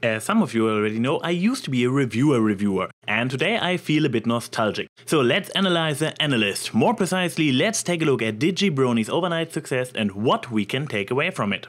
As some of you already know, I used to be a reviewer, and today I feel a bit nostalgic. So let's analyze the analyst. More precisely, let's take a look at DigiBrony's overnight success and what we can take away from it.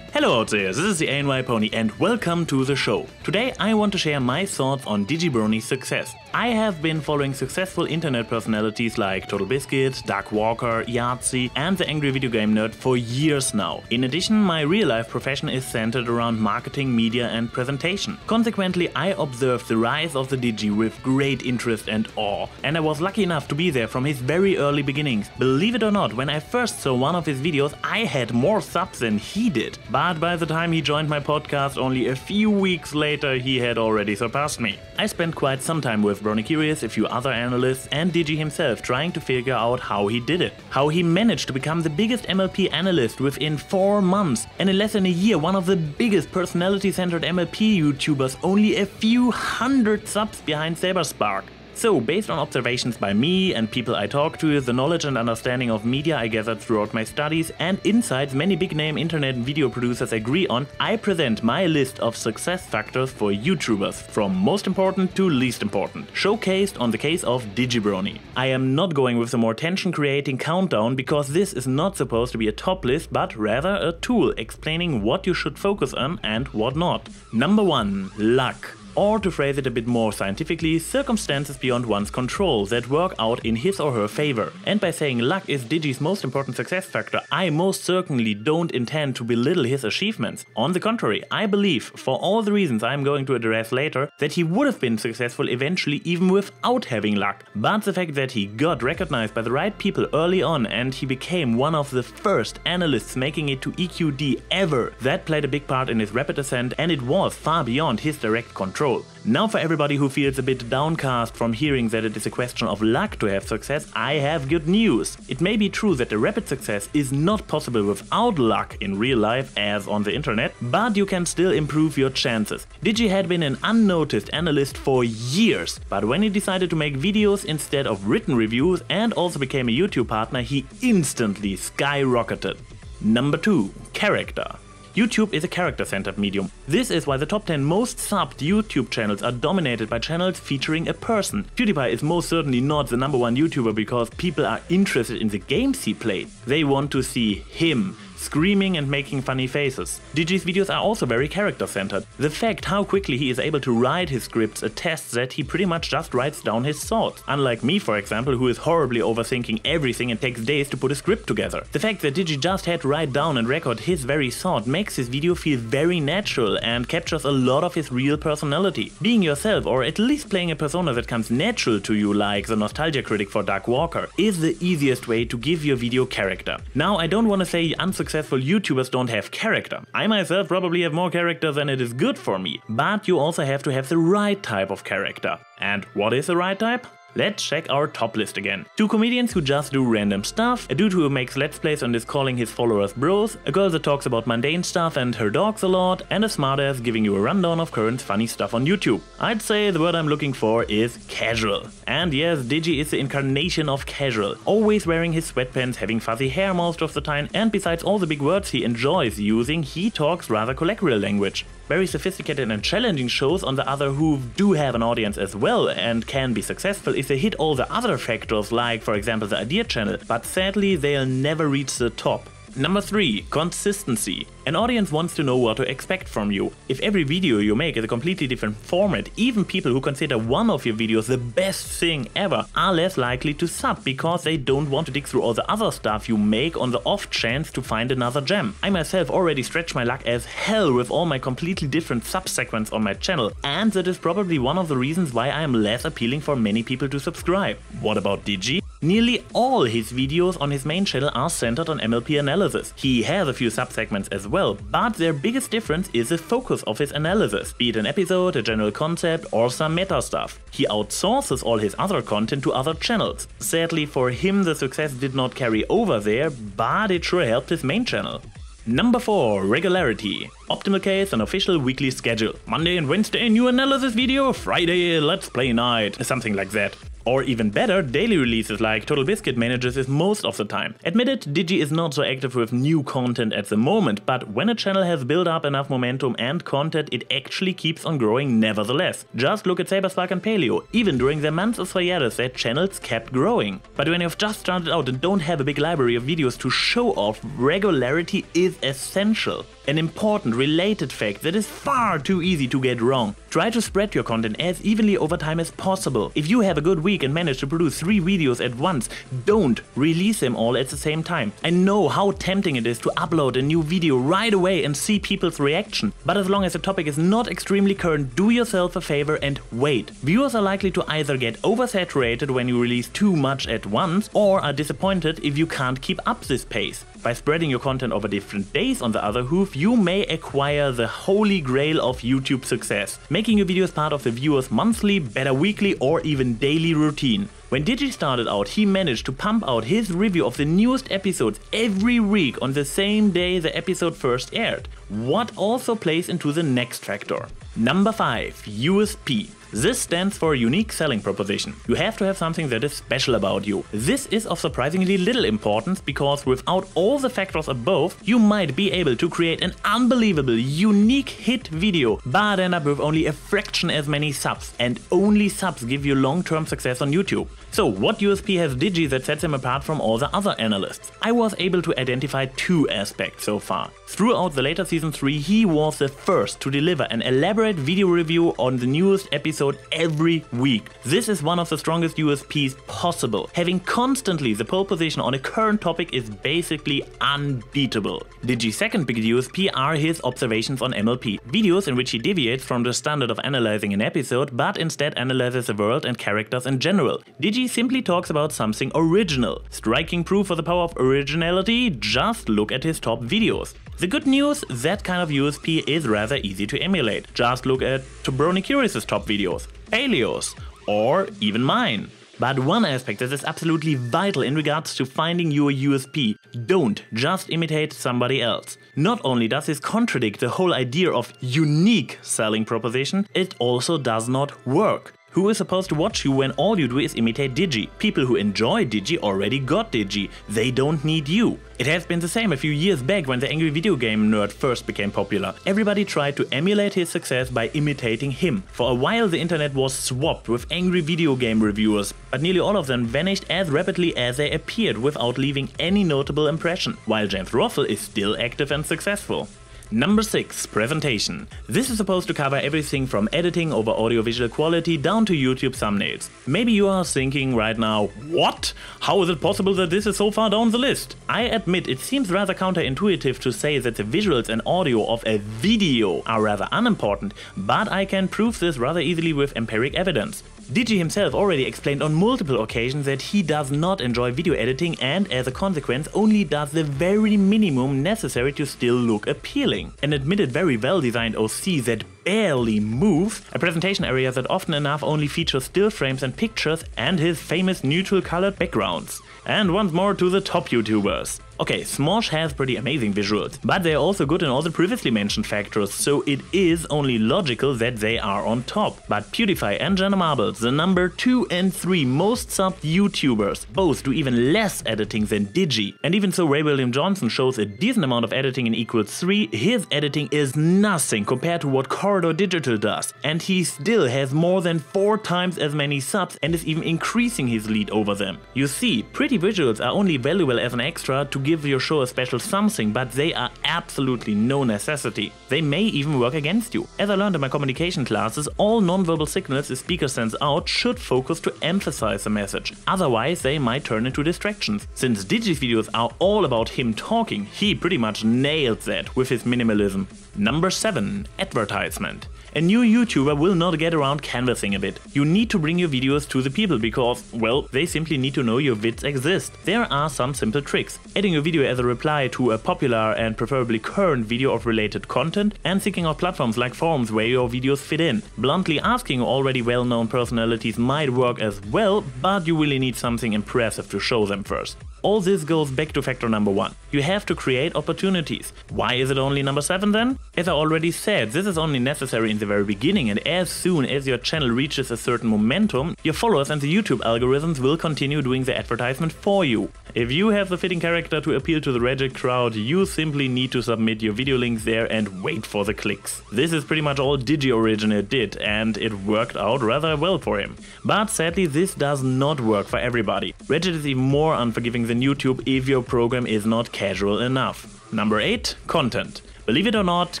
Hello out there, this is TheAnYPony and welcome to the show. Today I want to share my thoughts on DigiBrony's success. I have been following successful internet personalities like Total Biscuit, Doug Walker, Yahtzee and the Angry Video Game Nerd for years now. In addition, my real-life profession is centered around marketing, media and presentation. Consequently, I observed the rise of the Digi with great interest and awe, and I was lucky enough to be there from his very early beginnings. Believe it or not, when I first saw one of his videos, I had more subs than he did. But by the time he joined my podcast only a few weeks later, he had already surpassed me. I spent quite some time with Brony Curious, a few other analysts and Digi himself trying to figure out how he did it. How he managed to become the biggest MLP analyst within 4 months, and in less than a year one of the biggest personality-centered MLP YouTubers, only a few hundred subs behind Saberspark. So, based on observations by me and people I talked to, the knowledge and understanding of media I gathered throughout my studies, and insights many big-name internet video producers agree on, I present my list of success factors for YouTubers, from most important to least important, showcased on the case of DigiBrony. I am not going with the more tension-creating countdown because this is not supposed to be a top list, but rather a tool explaining what you should focus on and what not. Number 1. Luck. Or to phrase it a bit more scientifically, circumstances beyond one's control that work out in his or her favor. And by saying luck is Digi's most important success factor, I most certainly don't intend to belittle his achievements. On the contrary, I believe, for all the reasons I'm going to address later, that he would have been successful eventually even without having luck. But the fact that he got recognized by the right people early on and he became one of the first analysts making it to EQD ever, that played a big part in his rapid ascent, and it was far beyond his direct control. Now, for everybody who feels a bit downcast from hearing that it is a question of luck to have success, I have good news. It may be true that the rapid success is not possible without luck in real life as on the internet, but you can still improve your chances. Digi had been an unnoticed analyst for years, but when he decided to make videos instead of written reviews and also became a YouTube partner, he instantly skyrocketed. Number 2. Character. YouTube is a character-centered medium. This is why the top 10 most subbed YouTube channels are dominated by channels featuring a person. PewDiePie is most certainly not the #1 YouTuber because people are interested in the games he plays. They want to see him screaming and making funny faces. Digi's videos are also very character-centered. The fact how quickly he is able to write his scripts attests that he pretty much just writes down his thoughts. Unlike me, for example, who is horribly overthinking everything and takes days to put a script together. The fact that Digi just had to write down and record his very thought makes his video feel very natural and captures a lot of his real personality. Being yourself, or at least playing a persona that comes natural to you, like the nostalgia critic for Doug Walker, is the easiest way to give your video character. Now, I don't want to say unsuccessful YouTubers don't have character. I myself probably have more character than it is good for me, but you also have to have the right type of character. And what is the right type? Let's check our top list again. 2 comedians who just do random stuff, a dude who makes let's plays and is calling his followers bros, a girl that talks about mundane stuff and her dogs a lot, and a smartass giving you a rundown of current funny stuff on YouTube. I'd say the word I'm looking for is casual. And yes, Digi is the incarnation of casual, always wearing his sweatpants, having fuzzy hair most of the time, and besides all the big words he enjoys using, he talks rather colloquial language. Very sophisticated and challenging shows, on the other, who do have an audience as well and can be successful if they hit all the other factors, like for example the Idea channel, but sadly they'll never reach the top. Number 3. Consistency. An audience wants to know what to expect from you. If every video you make is a completely different format, even people who consider one of your videos the best thing ever are less likely to sub because they don't want to dig through all the other stuff you make on the off chance to find another gem. I myself already stretched my luck as hell with all my completely different sub-segments on my channel, and that is probably one of the reasons why I am less appealing for many people to subscribe. What about Digi? Nearly all his videos on his main channel are centered on MLP analysis. He has a few sub-segments as well, but their biggest difference is the focus of his analysis, be it an episode, a general concept, or some meta stuff. He outsources all his other content to other channels. Sadly for him, the success did not carry over there, but it sure helped his main channel. Number 4. Regularity. Optimal case, an official weekly schedule. Monday and Wednesday new analysis video, Friday let's play night, something like that. Or even better, daily releases like Total Biscuit manages it most of the time. Admitted, Digi is not so active with new content at the moment, but when a channel has built up enough momentum and content, it actually keeps on growing nevertheless. Just look at Saberspark and Paleo. Even during their months of hiatus, their channels kept growing. But when you've just started out and don't have a big library of videos to show off, regularity is essential. An important related fact that is far too easy to get wrong. Try to spread your content as evenly over time as possible. If you have a good week and manage to produce 3 videos at once, don't release them all at the same time. I know how tempting it is to upload a new video right away and see people's reaction, but as long as the topic is not extremely current, do yourself a favor and wait. Viewers are likely to either get oversaturated when you release too much at once, or are disappointed if you can't keep up this pace. By spreading your content over different days on the other hoof, you may acquire the holy grail of YouTube success, making your videos part of the viewer's monthly, better weekly or even daily routine. When Digi started out, he managed to pump out his review of the newest episodes every week on the same day the episode first aired. What also plays into the next factor. Number 5. USP. This stands for unique selling proposition. You have to have something that is special about you. This is of surprisingly little importance because without all the factors above, you might be able to create an unbelievable, unique hit video, but end up with only a fraction as many subs. And only subs give you long-term success on YouTube. So what USP has Digi that sets him apart from all the other analysts? I was able to identify 2 aspects so far. Throughout the later season 3, he was the first to deliver an elaborate video review on the newest episode every week. This is one of the strongest USPs possible. Having constantly the pole position on a current topic is basically unbeatable. Digi's second big USP are his observations on MLP, videos in which he deviates from the standard of analyzing an episode, but instead analyzes the world and characters in general. Digi simply talks about something original. Striking proof for the power of originality? Just look at his top videos. The good news, that kind of USP is rather easy to emulate. Just look at TheAnYPony's top videos, Paleo's, or even mine. But one aspect that is absolutely vital in regards to finding your USP: don't just imitate somebody else. Not only does this contradict the whole idea of unique selling proposition, it also does not work. Who is supposed to watch you when all you do is imitate Digi? People who enjoy Digi already got Digi. They don't need you. It has been the same a few years back when the angry video game nerd first became popular. Everybody tried to emulate his success by imitating him. For a while the internet was swamped with angry video game reviewers, but nearly all of them vanished as rapidly as they appeared without leaving any notable impression, while James Russell is still active and successful. Number 6. Presentation. This is supposed to cover everything from editing over audiovisual quality down to YouTube thumbnails. Maybe you are thinking right now, what? How is it possible that this is so far down the list? I admit it seems rather counterintuitive to say that the visuals and audio of a video are rather unimportant, but I can prove this rather easily with empiric evidence. Digi himself already explained on multiple occasions that he does not enjoy video editing and as a consequence only does the very minimum necessary to still look appealing. An admitted very well designed OC that barely moves, a presentation area that often enough only features still frames and pictures, and his famous neutral colored backgrounds. And once more to the top YouTubers. Okay, Smosh has pretty amazing visuals, but they're also good in all the previously mentioned factors, so it is only logical that they are on top. But PewDiePie and Jenna Marbles, the number 2 and 3 most subbed YouTubers, both do even less editing than Digi. And even so Ray William Johnson shows a decent amount of editing in Equals 3, his editing is nothing compared to what Corridor Digital does. And he still has more than 4 times as many subs and is even increasing his lead over them. You see, pretty visuals are only valuable as an extra to give your show a special something, but they are absolutely no necessity. They may even work against you. As I learned in my communication classes, all non-verbal signals the speaker sends out should focus to emphasize the message, otherwise they might turn into distractions. Since Digi's videos are all about him talking, he pretty much nailed that with his minimalism. Number 7. Advertisement. A new YouTuber will not get around canvassing a bit. You need to bring your videos to the people because, well, they simply need to know your vids exist. There are some simple tricks. Adding your video as a reply to a popular and preferably current video of related content, and seeking out platforms like forums where your videos fit in. Bluntly asking already well-known personalities might work as well, but you really need something impressive to show them first. All this goes back to factor number 1. You have to create opportunities. Why is it only number 7 then? As I already said, this is only necessary in the very beginning, and as soon as your channel reaches a certain momentum, your followers and the YouTube algorithms will continue doing the advertisement for you. If you have the fitting character to appeal to the reject crowd, you simply need to submit your video links there and wait for the clicks. This is pretty much all DigiOriginal did, and it worked out rather well for him. But sadly, this does not work for everybody. Reddit is even more unforgiving than YouTube if your program is not casual enough. Number 8. Content. Believe it or not,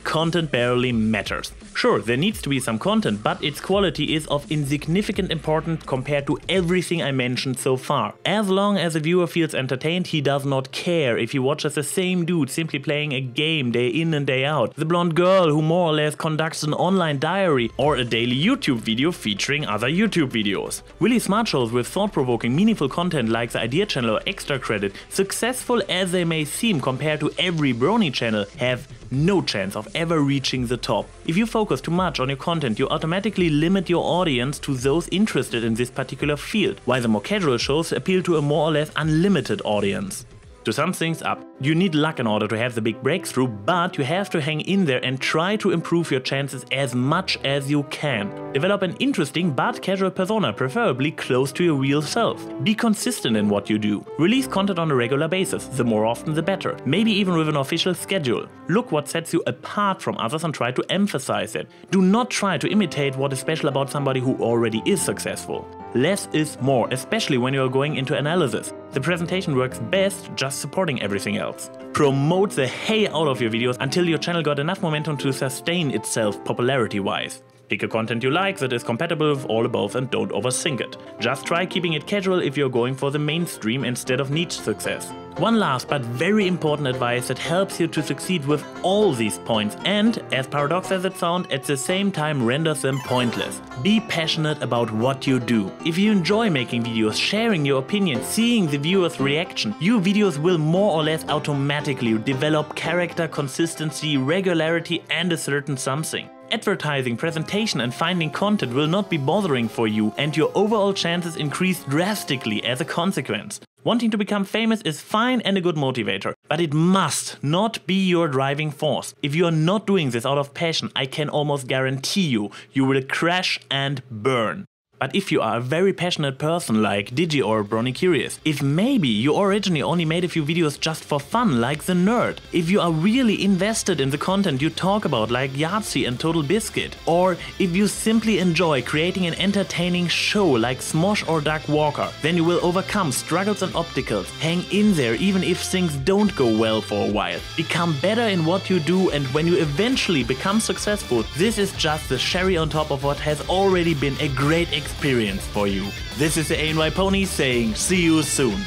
content barely matters. Sure, there needs to be some content, but its quality is of insignificant importance compared to everything I mentioned so far. As long as the viewer feels entertained, he does not care if he watches the same dude simply playing a game day in and day out, the blonde girl who more or less conducts an online diary, or a daily YouTube video featuring other YouTube videos. Really smart shows with thought-provoking, meaningful content like the Idea Channel or Extra Credit, successful as they may seem compared to every Brony channel, have no chance of ever reaching the top. If you focus too much on your content, you automatically limit your audience to those interested in this particular field, while the more casual shows appeal to a more or less unlimited audience. To sum things up, you need luck in order to have the big breakthrough, but you have to hang in there and try to improve your chances as much as you can. Develop an interesting but casual persona, preferably close to your real self. Be consistent in what you do. Release content on a regular basis, the more often the better, maybe even with an official schedule. Look what sets you apart from others and try to emphasize it. Do not try to imitate what is special about somebody who already is successful. Less is more, especially when you are going into analysis. The presentation works best just supporting everything else. Promote the hay out of your videos until your channel got enough momentum to sustain itself popularity-wise. Pick a content you like that is compatible with all above and don't overthink it. Just try keeping it casual if you're going for the mainstream instead of niche success. One last but very important advice that helps you to succeed with all these points and, as paradoxical as it sounds, at the same time renders them pointless. Be passionate about what you do. If you enjoy making videos, sharing your opinion, seeing the viewer's reaction, your videos will more or less automatically develop character, consistency, regularity and a certain something. Advertising, presentation and finding content will not be bothering for you, and your overall chances increase drastically as a consequence. Wanting to become famous is fine and a good motivator, but it must not be your driving force. If you are not doing this out of passion, I can almost guarantee you will crash and burn. But if you are a very passionate person like Digi or Brony Curious, if maybe you originally only made a few videos just for fun like The Nerd, if you are really invested in the content you talk about like Yahtzee and Total Biscuit, or if you simply enjoy creating an entertaining show like Smosh or Duck Walker, then you will overcome struggles and obstacles. Hang in there even if things don't go well for a while. Become better in what you do, and when you eventually become successful, this is just the cherry on top of what has already been a great experience for you. This is the TheAnYPony saying see you soon.